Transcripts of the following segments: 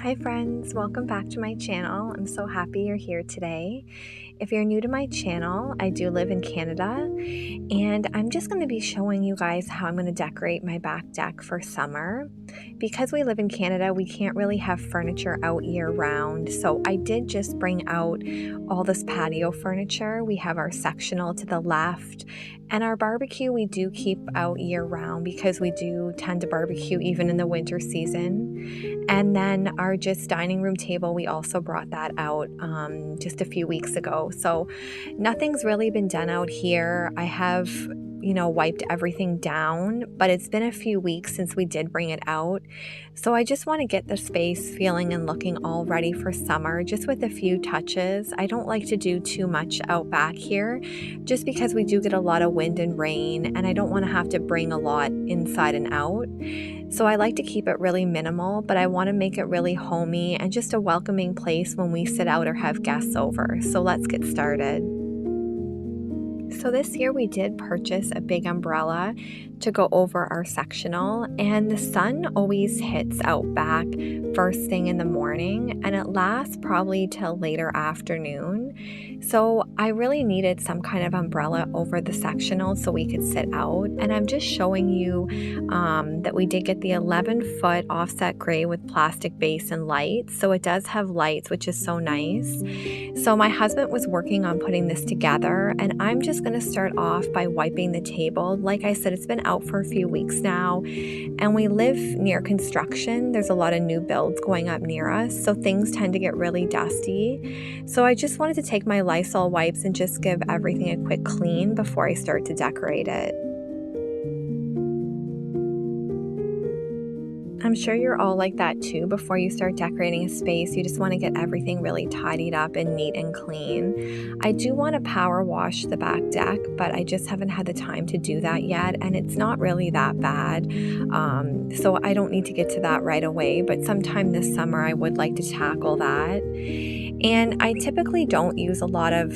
Hi friends, welcome back to my channel. I'm so happy you're here today. If you're new to my channel, I do live in Canada and I'm just going to be showing you guys how I'm going to decorate my back deck for summer. Because we live in Canada, we can't really have furniture out year round, so I did just bring out all this patio furniture. We have our sectional to the left, and our barbecue we do keep out year round because we do tend to barbecue even in the winter season. And then our just dining room table, we also brought that out just a few weeks ago. So nothing's really been done out here. I have, wiped everything down, but it's been a few weeks since we did bring it out. So I just want to get the space feeling and looking all ready for summer, just with a few touches. I don't like to do too much out back here, just because we do get a lot of wind and rain, and I don't want to have to bring a lot inside and out. So I like to keep it really minimal, but I want to make it really homey and just a welcoming place when we sit out or have guests over. So let's get started. So this year we did purchase a big umbrella to go over our sectional, and the sun always hits out back first thing in the morning and it lasts probably till later afternoon. So I really needed some kind of umbrella over the sectional so we could sit out, and I'm just showing you that we did get the 11-foot offset gray with plastic base and lights. So it does have lights, which is so nice. So my husband was working on putting this together, and I'm just going to start off by wiping the table. Like I said, it's been out for a few weeks now, and we live near construction. There's a lot of new builds going up near us, so things tend to get really dusty. So I just wanted to take my Lysol wipes and just give everything a quick clean before I start to decorate it. I'm sure you're all like that too. Before you start decorating a space, you just want to get everything really tidied up and neat and clean. I do want to power wash the back deck, but I just haven't had the time to do that yet, and it's not really that bad. So I don't need to get to that right away, but sometime this summer I would like to tackle that. And I typically don't use a lot of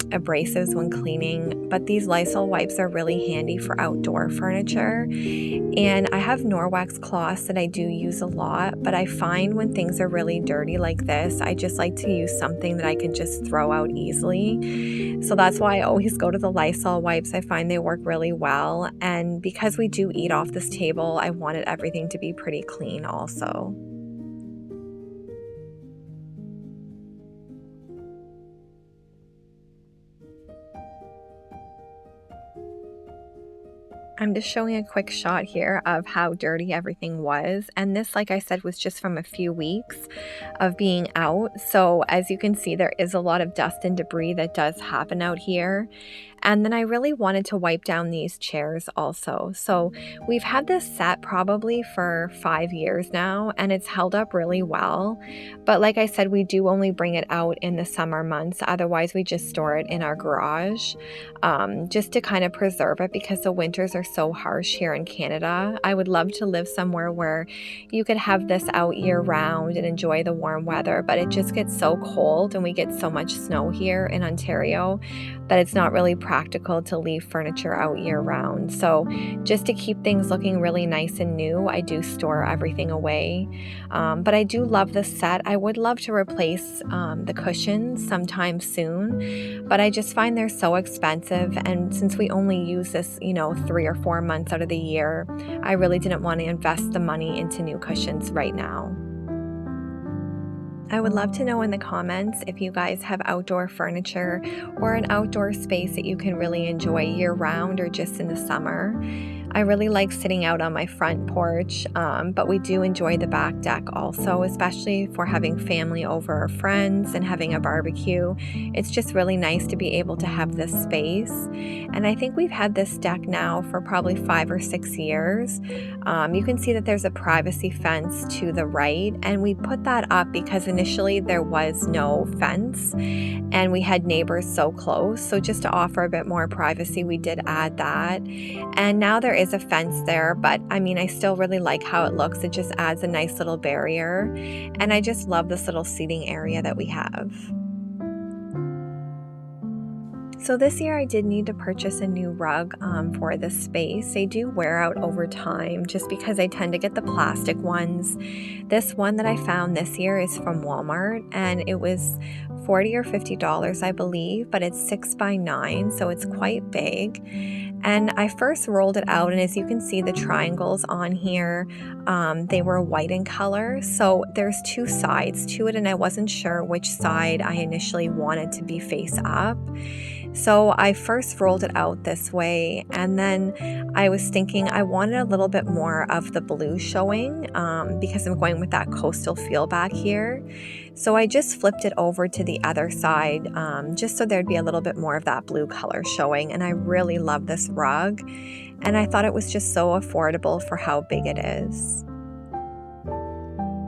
abrasives when cleaning, but these Lysol wipes are really handy for outdoor furniture. And I have Norwex cloths that I do use a lot, but I find when things are really dirty like this, I just like to use something that I can just throw out easily. So that's why I always go to the Lysol wipes. I find they work really well. And because we do eat off this table, I wanted everything to be pretty clean also. I'm just showing a quick shot here of how dirty everything was. And this, like I said, was just from a few weeks of being out. So as you can see, there is a lot of dust and debris that does happen out here. And then I really wanted to wipe down these chairs also. So we've had this set probably for 5 years now, and it's held up really well. But like I said, we do only bring it out in the summer months. Otherwise, we just store it in our garage just to kind of preserve it, because the winters are so harsh here in Canada. I would love to live somewhere where you could have this out year round and enjoy the warm weather, but it just gets so cold and we get so much snow here in Ontario that it's not really practical to leave furniture out year round. So just to keep things looking really nice and new, I do store everything away. But I do love this set. I would love to replace the cushions sometime soon, but I just find they're so expensive. And since we only use this, 3 or 4 months out of the year, I really didn't want to invest the money into new cushions right now. I would love to know in the comments if you guys have outdoor furniture or an outdoor space that you can really enjoy year-round or just in the summer. I really like sitting out on my front porch, but we do enjoy the back deck also, especially for having family over or friends and having a barbecue. It's just really nice to be able to have this space. And I think we've had this deck now for probably 5 or 6 years. You can see that there's a privacy fence to the right, and we put that up because initially there was no fence and we had neighbors so close. So just to offer a bit more privacy, we did add that. And now there is a fence there, but I mean, I still really like how it looks. It just adds a nice little barrier. And I just love this little seating area that we have. So this year I did need to purchase a new rug for this space. They do wear out over time just because I tend to get the plastic ones. This one that I found this year is from Walmart and it was $40 or $50, I believe, but it's 6 by 9, so it's quite big. And I first rolled it out, and as you can see, the triangles on here, they were white in color. So there's two sides to it, and I wasn't sure which side I initially wanted to be face up. So I first rolled it out this way, and then I was thinking I wanted a little bit more of the blue showing because I'm going with that coastal feel back here. So I just flipped it over to the other side just so there'd be a little bit more of that blue color showing, and I really love this rug, and I thought it was just so affordable for how big it is.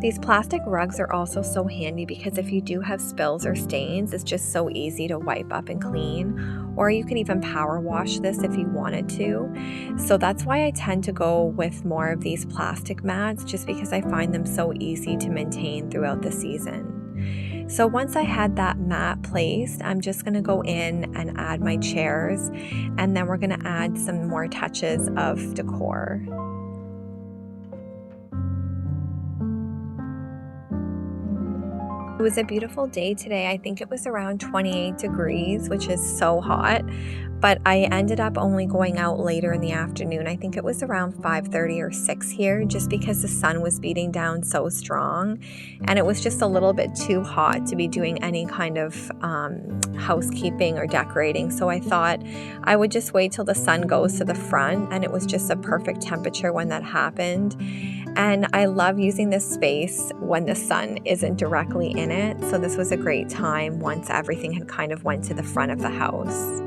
These plastic rugs are also so handy because if you do have spills or stains, it's just so easy to wipe up and clean, or you can even power wash this if you wanted to. So that's why I tend to go with more of these plastic mats, just because I find them so easy to maintain throughout the season. So once I had that mat placed, I'm just going to go in and add my chairs, and then we're going to add some more touches of decor. It was a beautiful day today. I think it was around 28 degrees, which is so hot, but I ended up only going out later in the afternoon. I think it was around 5:30 or 6 here, just because the sun was beating down so strong, and it was just a little bit too hot to be doing any kind of housekeeping or decorating. So I thought I would just wait till the sun goes to the front, and it was just a perfect temperature when that happened. And I love using this space when the sun isn't directly in it. So this was a great time once everything had kind of went to the front of the house.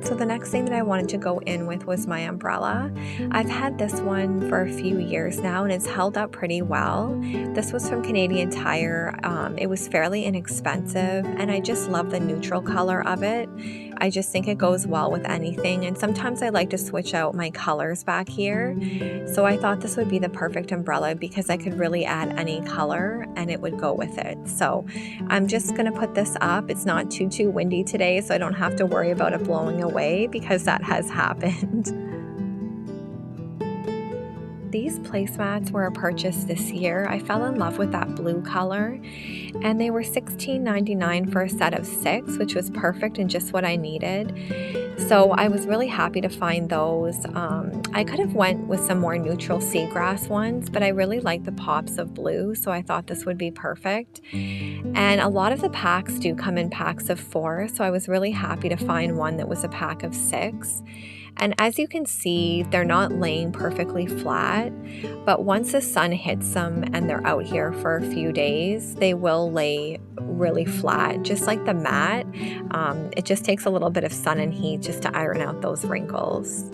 So the next thing that I wanted to go in with was my umbrella. I've had this one for a few years now and it's held up pretty well. This was from Canadian Tire. It was fairly inexpensive and I just love the neutral color of it. I just think it goes well with anything, and sometimes I like to switch out my colors back here. So I thought this would be the perfect umbrella because I could really add any color and it would go with it. So I'm just gonna put this up. It's not too windy today, so I don't have to worry about it blowing away because that has happened. These placemats were a purchase this year. I fell in love with that blue color, and they were $16.99 for a set of 6, which was perfect and just what I needed. So I was really happy to find those. I could have went with some more neutral seagrass ones, but I really like the pops of blue, so I thought this would be perfect. And a lot of the packs do come in packs of 4, so I was really happy to find one that was a pack of 6. And as you can see, they're not laying perfectly flat, but once the sun hits them and they're out here for a few days, they will lay really flat, just like the mat. It just takes a little bit of sun and heat just to iron out those wrinkles.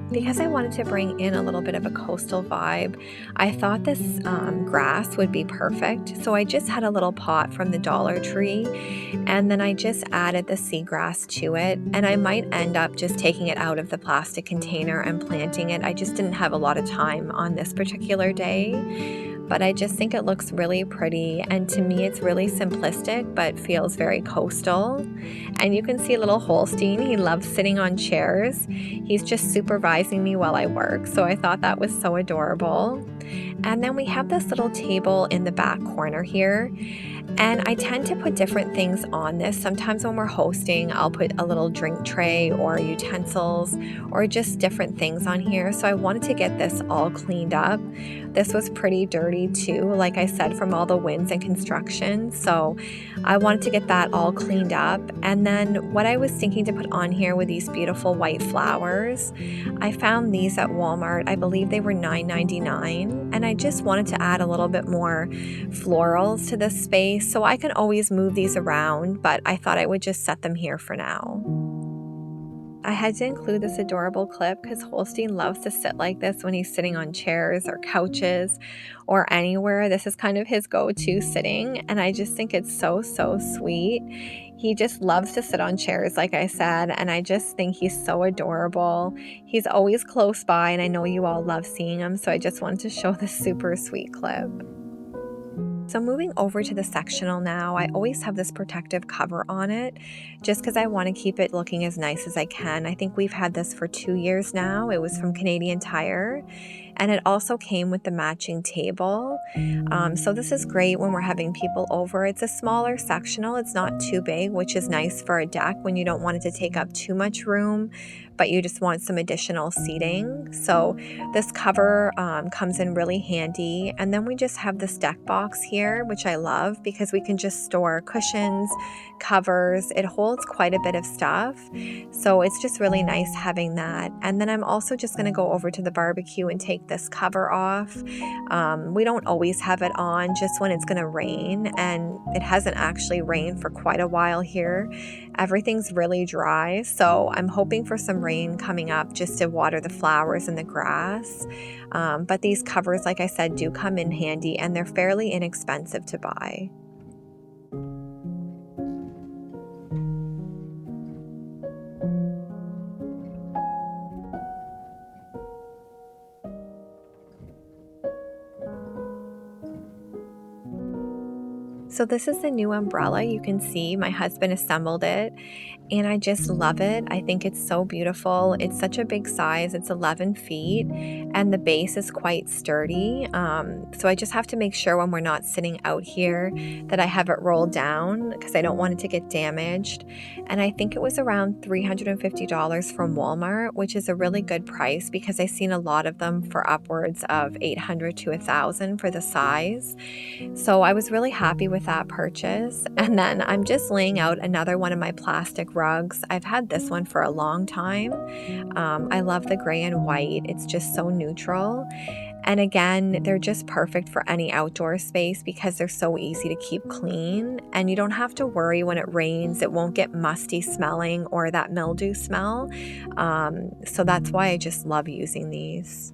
Because I wanted to bring in a little bit of a coastal vibe, I thought this grass would be perfect. So I just had a little pot from the Dollar Tree, and then I just added the seagrass to it. And I might end up just taking it out of the plastic container and planting it. I just didn't have a lot of time on this particular day, but I just think it looks really pretty. And to me, it's really simplistic, but feels very coastal. And you can see little Holstein, he loves sitting on chairs. He's just supervising me while I work, so I thought that was so adorable. And then we have this little table in the back corner here, and I tend to put different things on this. Sometimes when we're hosting, I'll put a little drink tray or utensils or just different things on here. So I wanted to get this all cleaned up. This was pretty dirty too, like I said, from all the winds and construction. So I wanted to get that all cleaned up. And then what I was thinking to put on here were these beautiful white flowers. I found these at Walmart. I believe they were $9.99. And I just wanted to add a little bit more florals to this space. So I can always move these around, but I thought I would just set them here for now. I had to include this adorable clip because Holstein loves to sit like this when he's sitting on chairs or couches or anywhere. This is kind of his go-to sitting, and I just think it's so sweet. He just loves to sit on chairs, like I said, and I just think he's so adorable. He's always close by, and I know you all love seeing him, so I just wanted to show this super sweet clip. So moving over to the sectional now, I always have this protective cover on it just because I want to keep it looking as nice as I can. I think we've had this for 2 years now. It was from Canadian Tire, and it also came with the matching table. So this is great when we're having people over. It's a smaller sectional. It's not too big, which is nice for a deck when you don't want it to take up too much room, but you just want some additional seating. So this cover comes in really handy. And then we just have this deck box here, which I love because we can just store cushions, covers. It holds quite a bit of stuff. So it's just really nice having that. And then I'm also just going to go over to the barbecue and take this cover off. We don't always have it on, just when it's going to rain. And it hasn't actually rained for quite a while here. Everything's really dry. So I'm hoping for some rain coming up just to water the flowers and the grass. But these covers, like I said, do come in handy, and they're fairly inexpensive to buy. So this is the new umbrella. You can see my husband assembled it, and I just love it. I think it's so beautiful. It's such a big size. It's 11 feet, and the base is quite sturdy. So I just have to make sure when we're not sitting out here that I have it rolled down because I don't want it to get damaged. And I think it was around $350 from Walmart, which is a really good price because I've seen a lot of them for upwards of $800 to $1,000 for the size. So I was really happy with that purchase. And then I'm just laying out another one of my plastic rugs. I've had this one for a long time. I love the gray and white. It's just so neutral. And again, they're just perfect for any outdoor space because they're so easy to keep clean. And you don't have to worry when it rains, it won't get musty smelling or that mildew smell. So that's why I just love using these.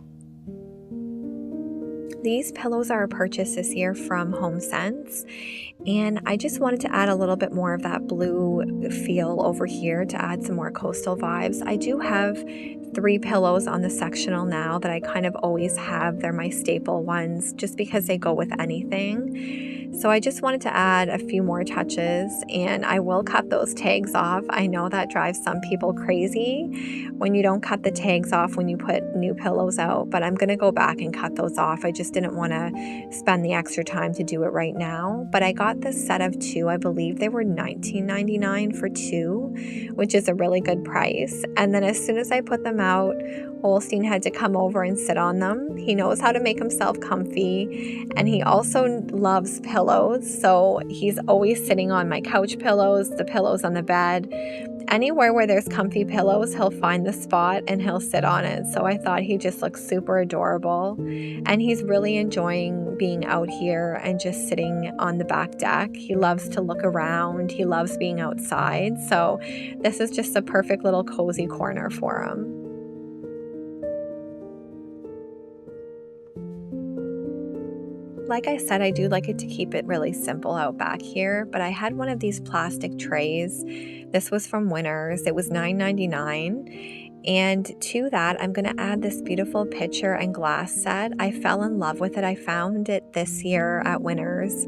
These pillows are a purchase this year from HomeSense, and I just wanted to add a little bit more of that blue feel over here to add some more coastal vibes. I do have 3 pillows on the sectional now that I kind of always have. They're my staple ones just because they go with anything. So I just wanted to add a few more touches, and I will cut those tags off. I know that drives some people crazy when you don't cut the tags off when you put new pillows out, but I'm going to go back and cut those off. I just didn't want to spend the extra time to do it right now. But I got this set of 2. I believe they were $19.99 for 2, which is a really good price. And then as soon as I put them out, Holstein had to come over and sit on them. He knows how to make himself comfy, and he also loves pillows. So he's always sitting on my couch pillows, the pillows on the bed. Anywhere where there's comfy pillows, he'll find the spot and he'll sit on it. So I thought he just looks super adorable. And he's really enjoying being out here and just sitting on the back deck. He loves to look around. He loves being outside. So this is just a perfect little cozy corner for him. Like I said, I do like it to keep it really simple out back here, but I had one of these plastic trays. This was from Winners. It was $9.99. And to that, I'm going to add this beautiful pitcher and glass set. I fell in love with it. I found it this year at Winners,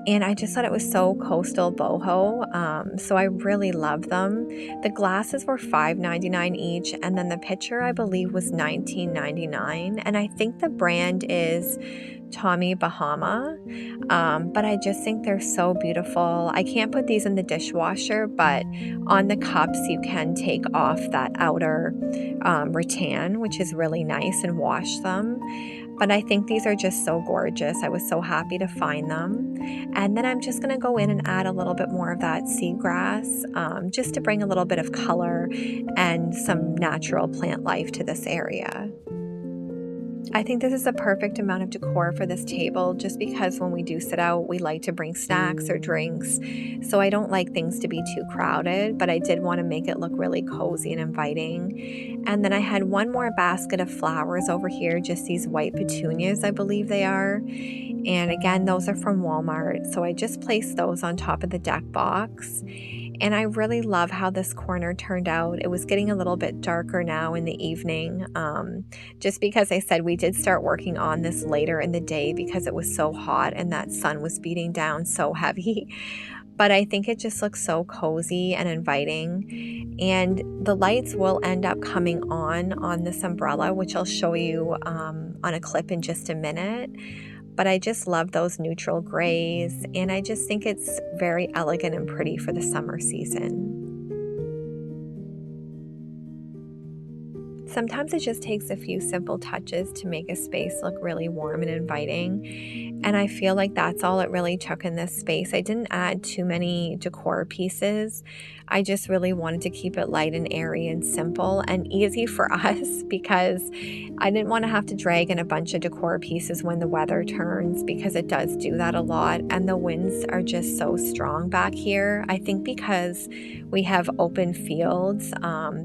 and I just thought it was so coastal boho. So I really love them. The glasses were $5.99 each, and then the pitcher, I believe, was $19.99. And I think the brand is Tommy Bahama, but I just think they're so beautiful. I can't put these in the dishwasher, but on the cups you can take off that outer rattan, which is really nice, and wash them. But I think these are just so gorgeous. I was so happy to find them. And then I'm just going to go in and add a little bit more of that seagrass, just to bring a little bit of color and some natural plant life to this area. I think this is a perfect amount of decor for this table just because when we do sit out, we like to bring snacks or drinks. So I don't like things to be too crowded, but I did want to make it look really cozy and inviting. And then I had one more basket of flowers over here, just these white petunias, I believe they are. And again, those are from Walmart. So I just placed those on top of the deck box. And I really love how this corner turned out. It was getting a little bit darker now in the evening, just because I said we did start working on this later in the day because it was so hot and that sun was beating down so heavy. But I think it just looks so cozy and inviting. And the lights will end up coming on this umbrella, which I'll show you on a clip in just a minute. But I just love those neutral grays, and I just think it's very elegant and pretty for the summer season. Sometimes it just takes a few simple touches to make a space look really warm and inviting. And I feel like that's all it really took in this space. I didn't add too many decor pieces. I just really wanted to keep it light and airy and simple and easy for us because I didn't want to have to drag in a bunch of decor pieces when the weather turns, because it does do that a lot. And the winds are just so strong back here. I think because we have open fields,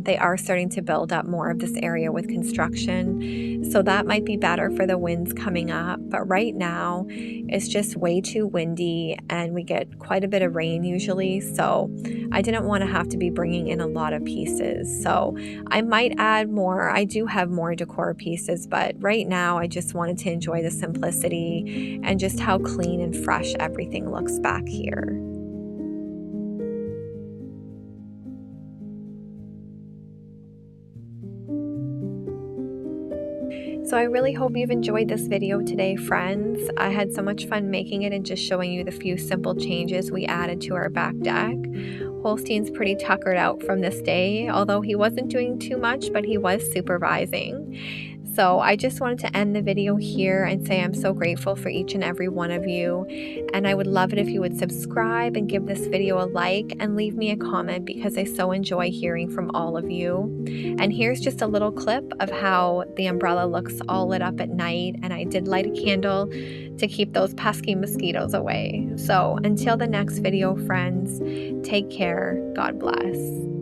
they are starting to build up more of this area with construction. So that might be better for the winds coming up. But right now, it's just way too windy and we get quite a bit of rain usually. So I didn't want to have to be bringing in a lot of pieces. So I might add more. I do have more decor pieces, but right now I just wanted to enjoy the simplicity and just how clean and fresh everything looks back here. So I really hope you've enjoyed this video today, friends. I had so much fun making it and just showing you the few simple changes we added to our back deck. Holstein's pretty tuckered out from this day, although he wasn't doing too much, but he was supervising. So I just wanted to end the video here and say I'm so grateful for each and every one of you. And I would love it if you would subscribe and give this video a like and leave me a comment, because I so enjoy hearing from all of you. And here's just a little clip of how the umbrella looks all lit up at night. And I did light a candle to keep those pesky mosquitoes away. So until the next video, friends, take care. God bless.